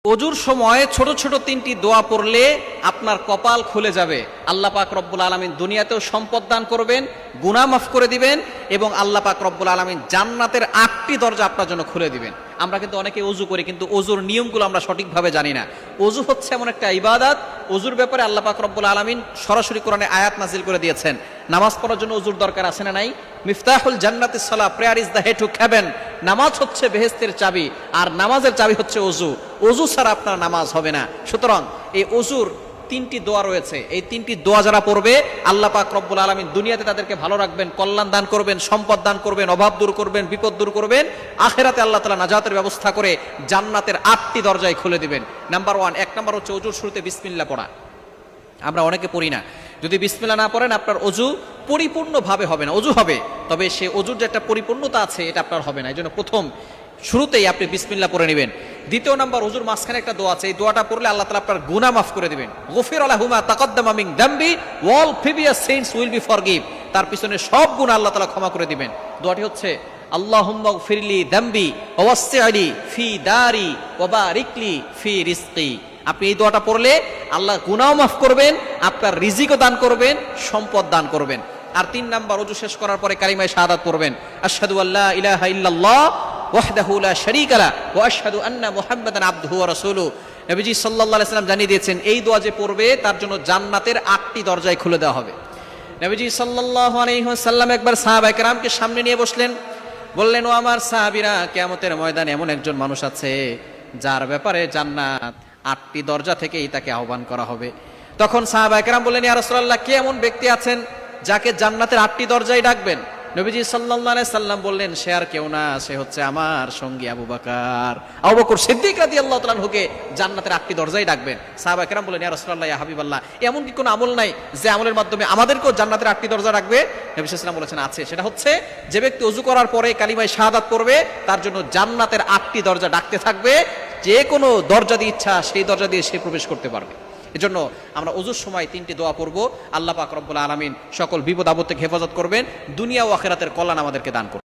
ওযুর সময় ছোট ছোট তিনটি দোয়া পড়লে আপনার কপাল খুলে যাবে। আল্লাহ পাক রব্বুল আলামিন দুনিয়াতেও সম্পদ দান করবেন, গুনাহ মাফ করে দিবেন এবং আল্লাহ পাক রব্বুল আলামিন জান্নাতের 8টি দরজা আপনার জন্য খুলে দিবেন। আমরা কিন্তু অনেকে ওযু করি কিন্তু ওযুর নিয়মগুলো আমরা সঠিকভাবে জানি না। ওযু হচ্ছে এমন একটা ইবাদত, ওযুর ব্যাপারে আল্লাহ পাক রব্বুল আলামিন সরাসরি কোরআনে আয়াত নাজিল করে দিয়েছেন। নামাজ পড়ার জন্য ওযুর দরকার আছে না নাই? মিফতাহুল জান্নাতিস সালাহ, prayer is the key to heaven. নামাজ হচ্ছে বেহেশতের চাবি, আর নামাজের চাবি হচ্ছে ওযু। ওযু ছাড়া আপনার নামাজ হবে না। সুতরাং এই ওযুর 3টি দোয়া রয়েছে। এই 3টি দোয়া যারা পড়বে আল্লাহ পাক রব্বুল আলামিন দুনিয়াতে তাদেরকে ভালো রাখবেন, কল্যাণ দান করবেন, সম্পদ দান করবেন, অভাব দূর করবেন, বিপদ দূর করবেন। আখিরাতে আল্লাহ তাআলা নাজাতের ব্যবস্থা করে জান্নাতের 8টি দরজায় খুলে দিবেন। নাম্বার 1, 1 নম্বর হচ্ছে ওযুর শুরুতে বিসমিল্লাহ পড়া। আমরা অনেকে পড়ি না। যদি বিসমিল্লাহ না পড়েন আপনার ওযু পরিপূর্ণভাবে হবে না। ওযু হবে, তবে সে ওযুর যে একটা পরিপূর্ণতা আছে এটা আপনার হবে না। এই জন্য প্রথম শুরুতেই আপনি বিসমিল্লাহ পড়ে নেবেন। দ্বিতীয় নাম্বার, ওযুর মাঝখানে একটা দোয়া আছে। এই দোয়াটা পড়লে আল্লাহ তাআলা আপনার গুনাহ মাফ করে দিবেন। গফির লাহু মা তাকাদ্দামা মিন দামবি ওয়াল previous sins will be forgive. তার পিছনে সব গুনাহ আল্লাহ তাআলা ক্ষমা করে দিবেন। দোয়াটি হচ্ছে আল্লাহুম্মা গফিরলি দামবি ওয়াসসি'লি ফি দারি ওয়া বারিকলি ফি রিজকি। আপনি এই দোয়াটা পড়লে আল্লাহ গুনাহ মাফ করবেন, আপনার রিজিকও দান করবেন, সম্পদ দান করবেন। আর 3 নাম্বার, ওযু শেষ করার পরে কালিমায়ে শাহাদাত পড়বেন। আশহাদু আল্লা ইলাহা ইল্লাল্লাহ ওয়াহদাহু লা শারীকা লা ওয়া আশহাদু আন্না মুহাম্মাদান আবদুহু ওয়া রাসূলুহু। নবীজি সাল্লাল্লাহু আলাইহি সাল্লাম জানিয়ে দিয়েছেন এই দোয়া যে পড়বে তার জন্য জান্নাতের 8টি দরজায় খুলে দেওয়া হবে। নবীজি সাল্লাল্লাহু আলাইহি ওয়াসাল্লাম একবার সাহাবায়ে কেরামকে সামনে নিয়ে বসলেন, বললেন, ও আমার সাহাবীরা, কিয়ামতের ময়দানে এমন একজন মানুষ আছে যার ব্যাপারে জান্নাত 8টি দরজা থেকেই তাকে আহ্বান করা হবে। তখন সাহাবায়ে কেরাম বললেন, ইয়া রাসূলুল্লাহ, কে এমন ব্যক্তি আছেন যাকে জান্নাতের 8টি দরজায় ডাকবেন? নবীজি সাল্লাল্লাহু আলাইহি সাল্লাম বললেন, সে আর কেউ না, সে হচ্ছে আমার সঙ্গী আবু বকর। আবু বকর সিদ্দিক রাদিয়াল্লাহু তাআলা আনহুকে জান্নাতের 8টি দরজায় ডাকবেন। সাহাবায়ে কেরাম বললেন, ইয়া রাসূলুল্লাহ, ইয়া হাবিবাল্লাহ, এমন কি কোনো আমল নাই যে আমলের মাধ্যমে আমাদেরকেও জান্নাতের 8টি দরজা রাখবে? নবী সাল্লাল্লাহু আলাইহি ওয়াসাল্লাম বলেছেন, আছে। সেটা হচ্ছে যে ব্যক্তি ওযু করার পরে কালিমায়ে শাহাদাত পড়বে তার জন্য জান্নাতের 8টি দরজা ডাকতে থাকবে। যে কোনো দরজা দিয়ে ইচ্ছা সেই দরজা দিয়ে সে প্রবেশ করতে পারবে। এজন্য আমরা ওযুর সময় 3টি দোয়া পড়ব। আল্লাহ পাক রব্বুল আলামিন সকল বিপদ আপদ থেকে হেফাজত করবেন, দুনিয়া ও আখিরাতের কল্যাণ আমাদেরকে দান করবেন।